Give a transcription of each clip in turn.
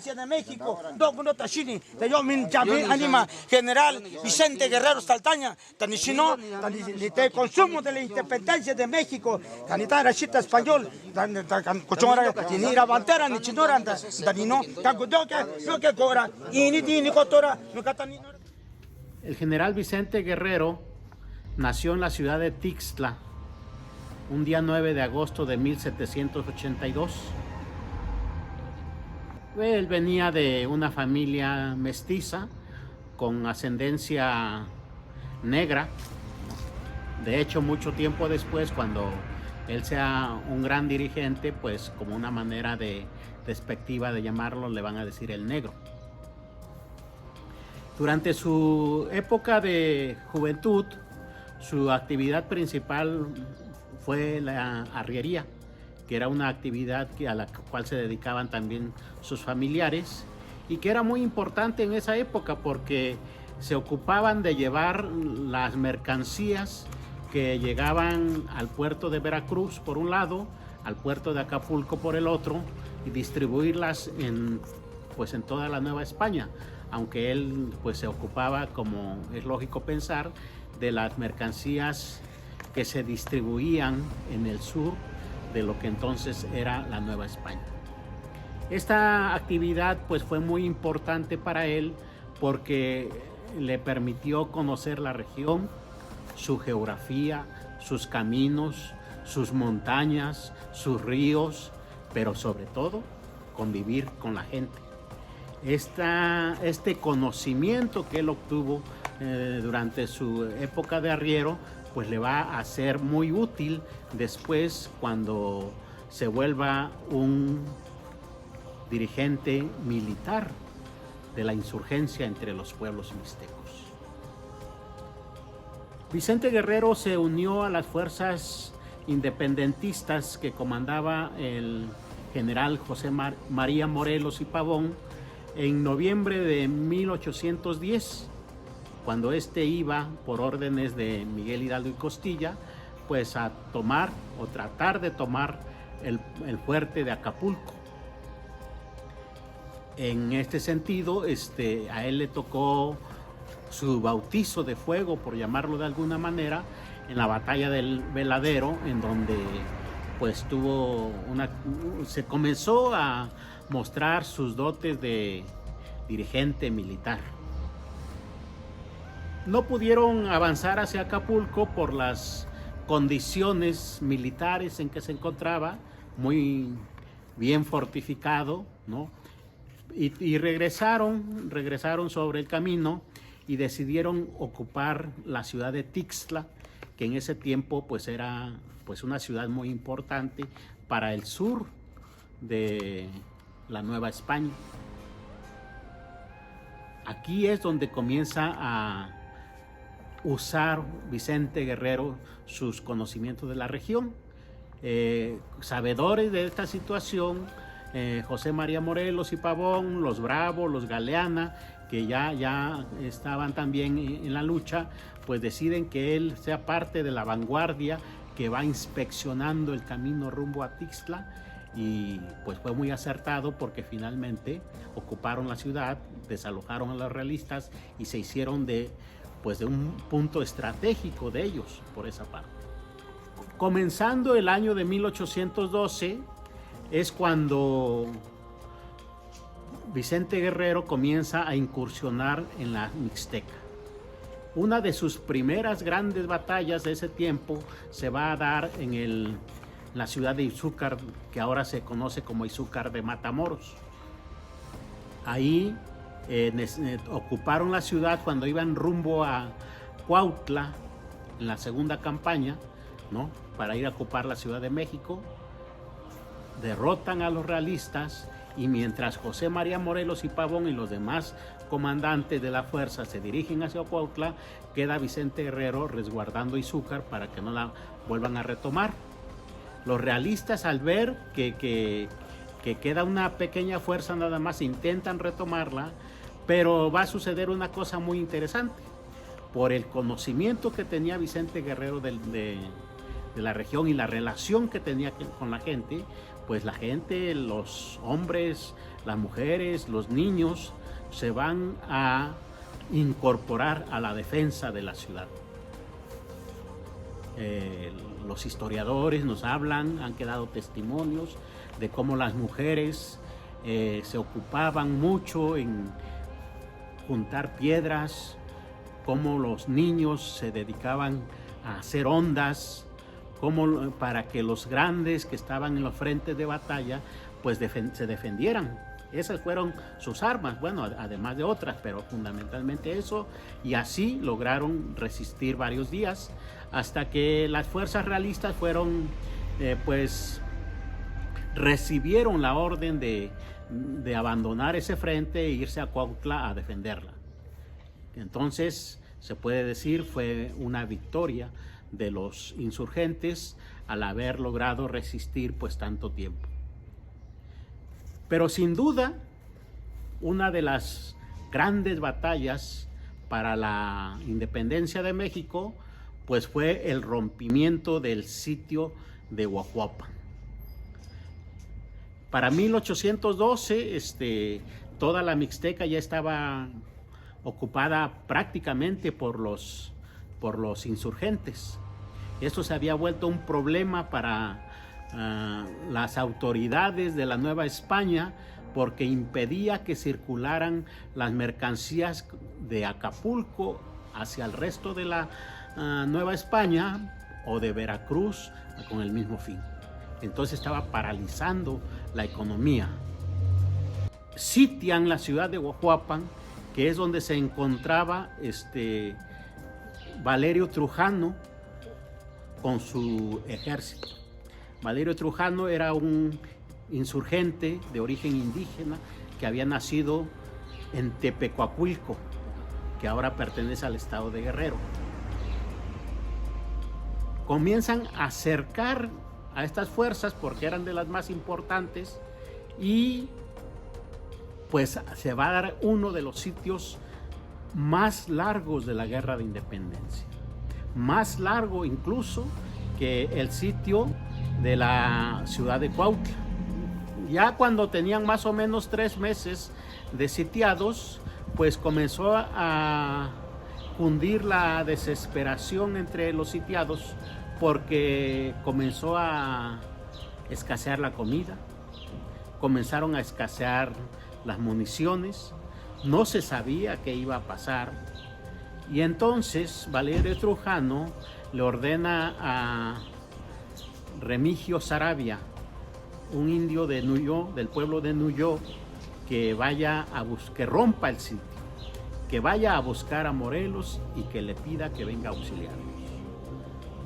independencia de México, Doguno Tashini, de yo min anima general Vicente Guerrero Saltaña, Tanishino, de consumo de la independencia de México, Tanita Rachita español, Cochora, ni la bandera ni chinora, Danino, no que cobra, y ni cotora, no catani. El general Vicente Guerrero nació en la ciudad de Tixtla, un día 9 de agosto de 1782. Él venía de una familia mestiza con ascendencia negra. De hecho, mucho tiempo después, cuando él sea un gran dirigente, pues como una manera despectiva de llamarlo, le van a decir el negro. Durante su época de juventud, su actividad principal fue la arriería, que era una actividad a la cual se dedicaban también sus familiares y que era muy importante en esa época porque se ocupaban de llevar las mercancías que llegaban al puerto de Veracruz por un lado, al puerto de Acapulco por el otro, y distribuirlas en toda la Nueva España, aunque él pues se ocupaba, como es lógico pensar, de las mercancías que se distribuían en el sur de lo que entonces era la Nueva España. Esta actividad pues fue muy importante para él porque le permitió conocer la región, su geografía, sus caminos, sus montañas, sus ríos, pero sobre todo convivir con la gente. Este conocimiento que él obtuvo durante su época de arriero pues le va a ser muy útil después cuando se vuelva un dirigente militar de la insurgencia entre los pueblos mixtecos. Vicente Guerrero se unió a las fuerzas independentistas que comandaba el general José María Morelos y Pavón en noviembre de 1810, cuando este iba por órdenes de Miguel Hidalgo y Costilla, pues a tomar o tratar de tomar el fuerte de Acapulco. En este sentido, a él le tocó su bautizo de fuego, por llamarlo de alguna manera, en la batalla del Veladero, en donde pues se comenzó a mostrar sus dotes de dirigente militar. No pudieron avanzar hacia Acapulco por las condiciones militares en que se encontraba, muy bien fortificado, ¿no? Y regresaron sobre el camino y decidieron ocupar la ciudad de Tixtla, que en ese tiempo pues era pues una ciudad muy importante para el sur de la Nueva España. Aquí es donde comienza a usar Vicente Guerrero sus conocimientos de la región. Sabedores de esta situación, José María Morelos y Pavón, los Bravo, los Galeana, que ya estaban también en la lucha, pues deciden que él sea parte de la vanguardia que va inspeccionando el camino rumbo a Tixtla, y pues fue muy acertado porque finalmente ocuparon la ciudad, desalojaron a los realistas y se hicieron de un punto estratégico de ellos por esa parte. Comenzando el año de 1812 es cuando Vicente Guerrero comienza a incursionar en la Mixteca. Una de sus primeras grandes batallas de ese tiempo se va a dar en la ciudad de Izúcar, que ahora se conoce como Izúcar de Matamoros. Ahí ocuparon la ciudad cuando iban rumbo a Cuautla en la segunda campaña, ¿no?, para ir a ocupar la Ciudad de México. Derrotan a los realistas, y mientras José María Morelos y Pavón y los demás comandantes de la fuerza se dirigen hacia Cuautla, queda Vicente Guerrero resguardando Izúcar para que no la vuelvan a retomar. Los realistas, al ver que queda una pequeña fuerza nada más, intentan retomarla, pero va a suceder una cosa muy interesante. Por el conocimiento que tenía Vicente Guerrero de la región y la relación que tenía con la gente, pues la gente, los hombres, las mujeres, los niños se van a incorporar a la defensa de la ciudad. Los historiadores nos hablan, han quedado testimonios de cómo las mujeres se ocupaban mucho en juntar piedras, cómo los niños se dedicaban a hacer hondas, como para que los grandes que estaban en los frentes de batalla pues se defendieran. Esas fueron sus armas, bueno, además de otras, pero fundamentalmente eso, y así lograron resistir varios días hasta que las fuerzas realistas fueron, pues recibieron la orden de abandonar ese frente e irse a Cuautla a defenderla. Entonces se puede decir fue una victoria de los insurgentes al haber logrado resistir pues tanto tiempo. Pero sin duda, una de las grandes batallas para la independencia de México pues fue el rompimiento del sitio de Huajuapan. Para 1812, toda la Mixteca ya estaba ocupada prácticamente por los insurgentes. Esto se había vuelto un problema para las autoridades de la Nueva España porque impedía que circularan las mercancías de Acapulco hacia el resto de la Nueva España o de Veracruz con el mismo fin. Entonces estaba paralizando la economía. Sitian la ciudad de Huajuapan, que es donde se encontraba Valerio Trujano con su ejército. Valerio Trujano era un insurgente de origen indígena que había nacido en Tepecuacuilco, que ahora pertenece al estado de Guerrero. Comienzan a acercar a estas fuerzas porque eran de las más importantes y pues se va a dar uno de los sitios más largos de la Guerra de Independencia, más largo incluso que el sitio de la ciudad de Cuautla. Ya cuando tenían más o menos 3 meses de sitiados, pues comenzó a cundir la desesperación entre los sitiados porque comenzó a escasear la comida, comenzaron a escasear las municiones, no se sabía qué iba a pasar. Y entonces Valerio Trujano le ordena a Remigio Saravia, un indio de Nuyó, del pueblo de Nuyó, que vaya que rompa el sitio, que vaya a buscar a Morelos y que le pida que venga a auxiliarlos.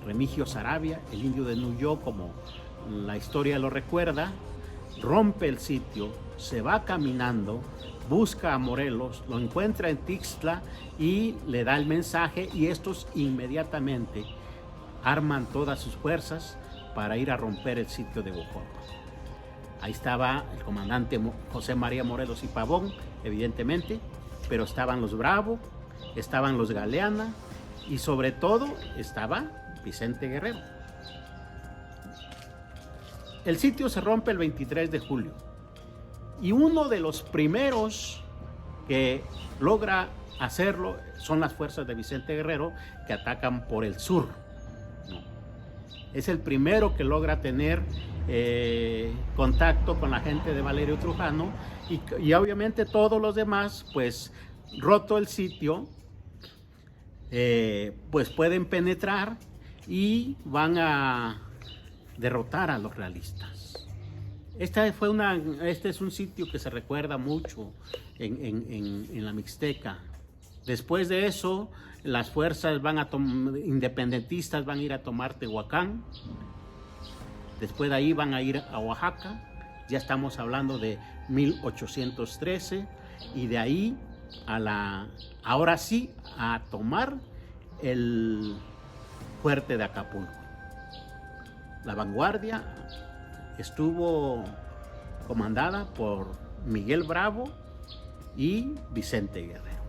Remigio Saravia, el indio de Nuyó, como la historia lo recuerda, rompe el sitio, se va caminando, busca a Morelos, lo encuentra en Tixtla y le da el mensaje, y estos inmediatamente arman todas sus fuerzas para ir a romper el sitio de Huajuapan. Ahí estaba el comandante José María Morelos y Pavón, evidentemente, pero estaban los Bravo, estaban los Galeana y sobre todo estaba Vicente Guerrero. El sitio se rompe el 23 de julio y uno de los primeros que logra hacerlo son las fuerzas de Vicente Guerrero, que atacan por el sur. Es el primero que logra tener contacto con la gente de Valerio Trujano y obviamente todos los demás, pues roto el sitio, pues pueden penetrar y van a derrotar a los realistas. Este es un sitio que se recuerda mucho en la Mixteca. Después de eso, las fuerzas independentistas van a ir a tomar Tehuacán. Después de ahí van a ir a Oaxaca. Ya estamos hablando de 1813. Y de ahí ahora sí, a tomar el fuerte de Acapulco. La vanguardia estuvo comandada por Miguel Bravo y Vicente Guerrero.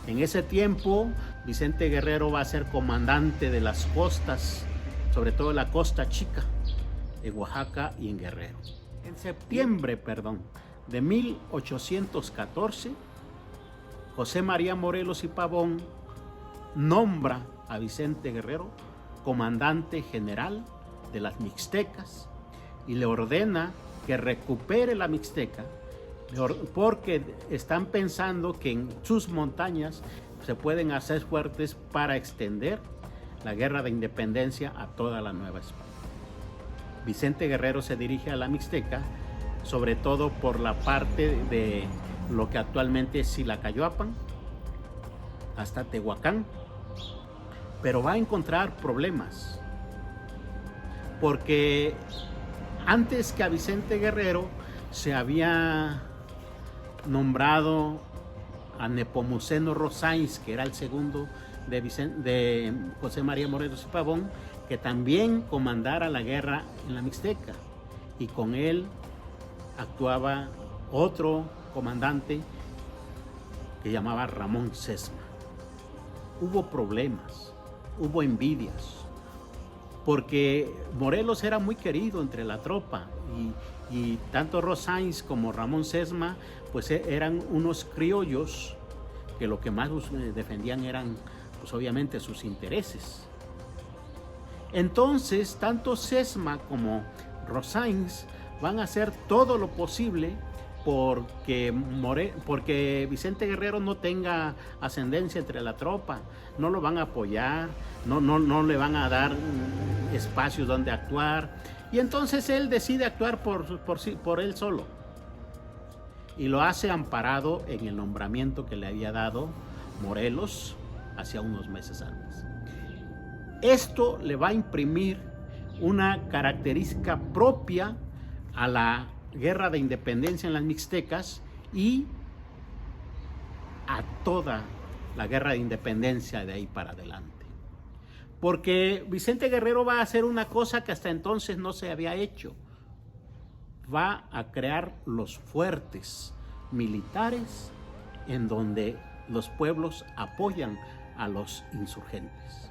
En ese tiempo, Vicente Guerrero va a ser comandante de las costas, sobre todo la Costa Chica, en Oaxaca y en Guerrero. En septiembre, de 1814, José María Morelos y Pavón nombra a Vicente Guerrero comandante general de las Mixtecas y le ordena que recupere la Mixteca porque están pensando que en sus montañas se pueden hacer fuertes para extender la guerra de independencia a toda la Nueva España. Vicente Guerrero se dirige a la Mixteca, sobre todo por la parte de lo que actualmente es Silacayoapan, hasta Tehuacán, pero va a encontrar problemas, porque antes que a Vicente Guerrero se había nombrado a Nepomuceno Rosáins, que era el segundo de José María Morelos y Pavón, que también comandara la guerra en la Mixteca, y con él actuaba otro comandante que llamaba Ramón Sesma. Hubo problemas, hubo envidias, porque Morelos era muy querido entre la tropa y tanto Rosáins como Ramón Sesma pues eran unos criollos que lo que más defendían eran pues obviamente sus intereses. Entonces tanto Sesma como Rosáins van a hacer todo lo posible porque Vicente Guerrero no tenga ascendencia entre la tropa, no lo van a apoyar, no le van a dar espacios donde actuar, y entonces él decide actuar por él solo, y lo hace amparado en el nombramiento que le había dado Morelos hacia unos meses antes. Esto le va a imprimir una característica propia a la guerra de independencia en las Mixtecas y a toda la guerra de independencia de ahí para adelante. Porque Vicente Guerrero va a hacer una cosa que hasta entonces no se había hecho. Va a crear los fuertes militares en donde los pueblos apoyan a los insurgentes.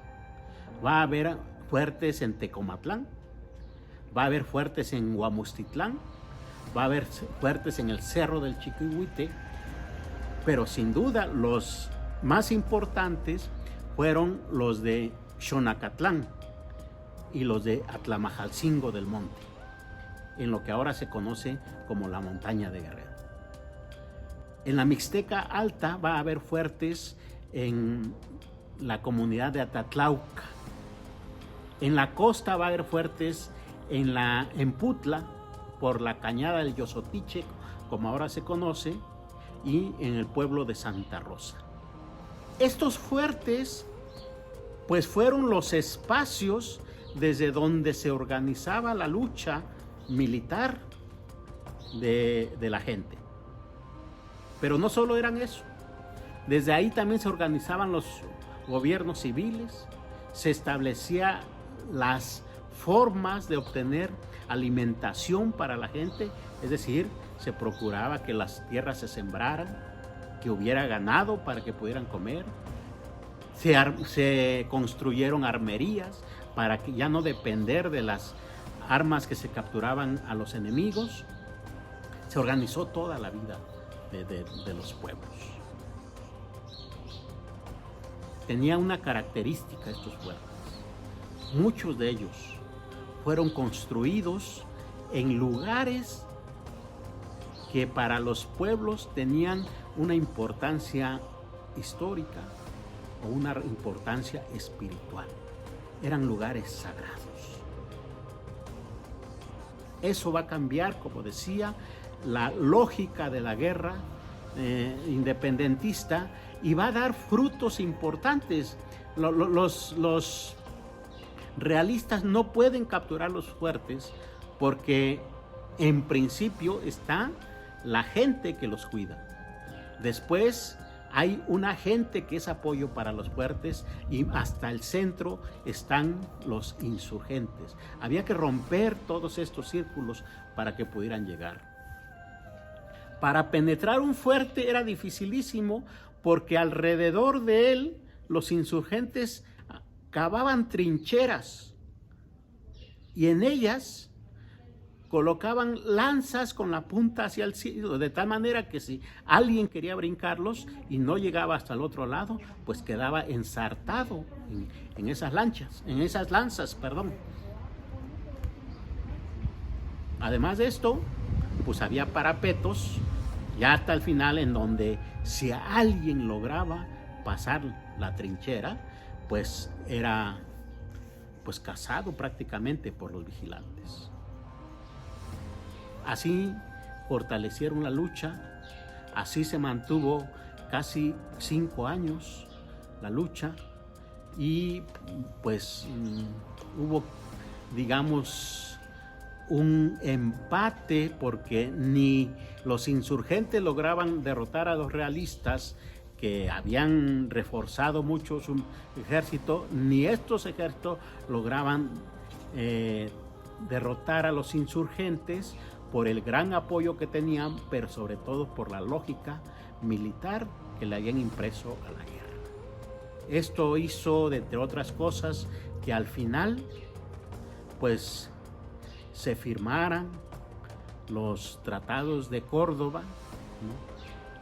Va a haber fuertes en Tecomatlán, va a haber fuertes en Huamustitlán, va a haber fuertes en el Cerro del Chiquihuite, pero sin duda los más importantes fueron los de Xonacatlán y los de Atlamajalcingo del Monte, en lo que ahora se conoce como la Montaña de Guerrero. En la Mixteca Alta va a haber fuertes en la comunidad de Atatlauca. En la costa va a haber fuertes en Putla, por la cañada del Yosotiche, como ahora se conoce, y en el pueblo de Santa Rosa. Estos fuertes pues fueron los espacios desde donde se organizaba la lucha militar de la gente. Pero no solo eran eso, desde ahí también se organizaban los gobiernos civiles, se establecían las formas de obtener alimentación para la gente, es decir, se procuraba que las tierras se sembraran, que hubiera ganado para que pudieran comer. Se construyeron armerías para que ya no depender de las armas que se capturaban a los enemigos. Se organizó toda la vida de los pueblos. Tenía una característica estos fuertes. Muchos de ellos fueron construidos en lugares que para los pueblos tenían una importancia histórica o una importancia espiritual. Eran lugares sagrados. Eso va a cambiar, como decía, la lógica de la guerra independentista y va a dar frutos importantes. Los realistas no pueden capturar los fuertes porque en principio está la gente que los cuida. Después hay una gente que es apoyo para los fuertes y hasta el centro están los insurgentes. Había que romper todos estos círculos para que pudieran llegar. Para penetrar un fuerte era dificilísimo porque alrededor de él los insurgentes cavaban trincheras y en ellas colocaban lanzas con la punta hacia el cielo, de tal manera que si alguien quería brincarlos y no llegaba hasta el otro lado, pues quedaba ensartado en esas lanzas, perdón. Además de esto, pues había parapetos ya hasta el final, en donde si alguien lograba pasar la trinchera, pues era pues cazado prácticamente por los vigilantes. Así fortalecieron la lucha, así se mantuvo casi 5 años la lucha, y pues hubo, digamos, un empate, porque ni los insurgentes lograban derrotar a los realistas, que habían reforzado mucho su ejército, ni estos ejércitos lograban derrotar a los insurgentes por el gran apoyo que tenían, pero sobre todo por la lógica militar que le habían impreso a la guerra. Esto hizo, entre otras cosas, que al final pues se firmaran los tratados de Córdoba, ¿no?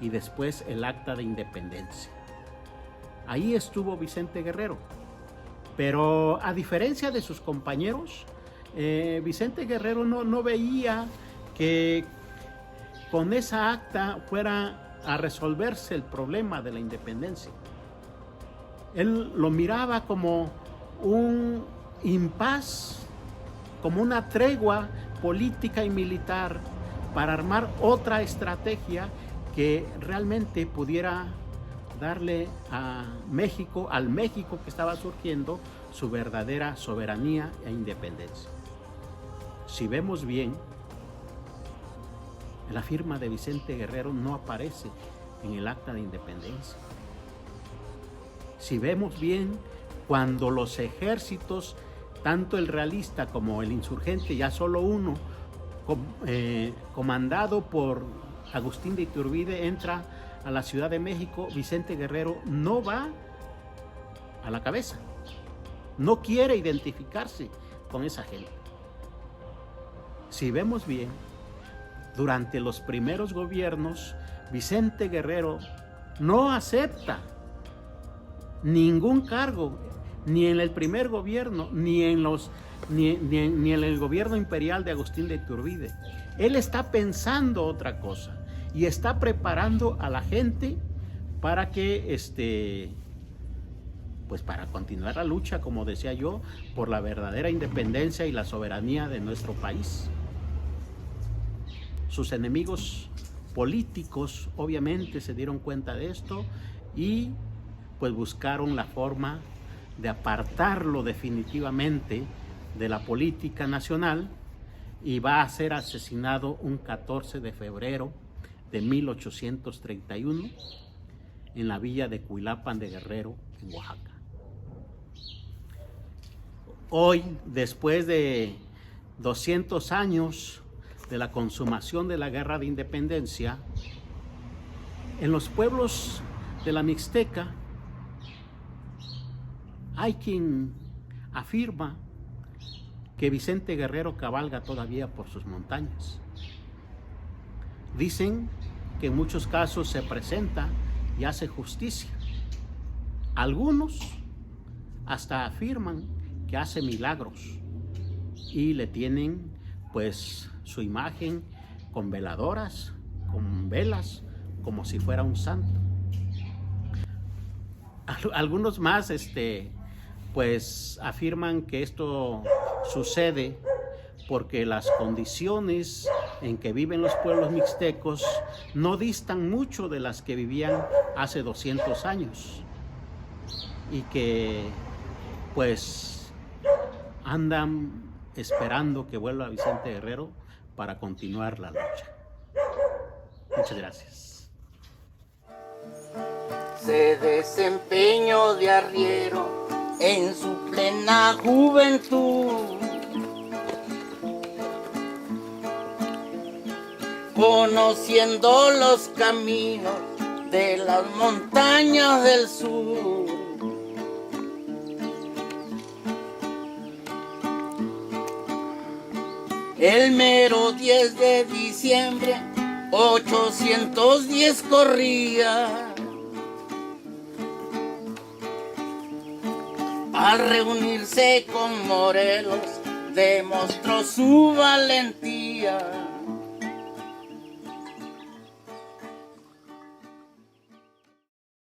Y después el Acta de Independencia. Ahí estuvo Vicente Guerrero, pero a diferencia de sus compañeros, Vicente Guerrero no veía que con esa acta fuera a resolverse el problema de la independencia. Él lo miraba como un impas, como una tregua política y militar para armar otra estrategia que realmente pudiera darle a México, al México que estaba surgiendo, su verdadera soberanía e independencia. Si vemos bien, la firma de Vicente Guerrero no aparece en el Acta de Independencia. Si vemos bien, cuando los ejércitos, tanto el realista como el insurgente, ya solo uno, comandado por Agustín de Iturbide, entra a la Ciudad de México, Vicente Guerrero no va a la cabeza, no quiere identificarse con esa gente. Si vemos bien, durante los primeros gobiernos, Vicente Guerrero no acepta ningún cargo, ni en el primer gobierno, ni en el gobierno imperial de Agustín de Iturbide. Él está pensando otra cosa y está preparando a la gente para que pues para continuar la lucha, como decía yo, por la verdadera independencia y la soberanía de nuestro país. Sus enemigos políticos obviamente se dieron cuenta de esto y pues buscaron la forma de apartarlo definitivamente de la política nacional, y va a ser asesinado un 14 de febrero de 1831 en la villa de Cuilapan de Guerrero, en Oaxaca. Hoy, después de 200 años de la consumación de la Guerra de Independencia, en los pueblos de la Mixteca hay quien afirma que Vicente Guerrero cabalga todavía por sus montañas. Dicen que en muchos casos se presenta y hace justicia. Algunos hasta afirman que hace milagros y le tienen pues su imagen con veladoras, con velas, como si fuera un santo. Algunos más pues afirman que esto sucede porque las condiciones en que viven los pueblos mixtecos no distan mucho de las que vivían hace 200 años y que pues andan esperando que vuelva Vicente Guerrero para continuar la lucha. Muchas gracias. Se desempeñó de arriero en su plena juventud, conociendo los caminos de las montañas del sur. El mero 10 de diciembre 810 corría. Al reunirse con Morelos demostró su valentía.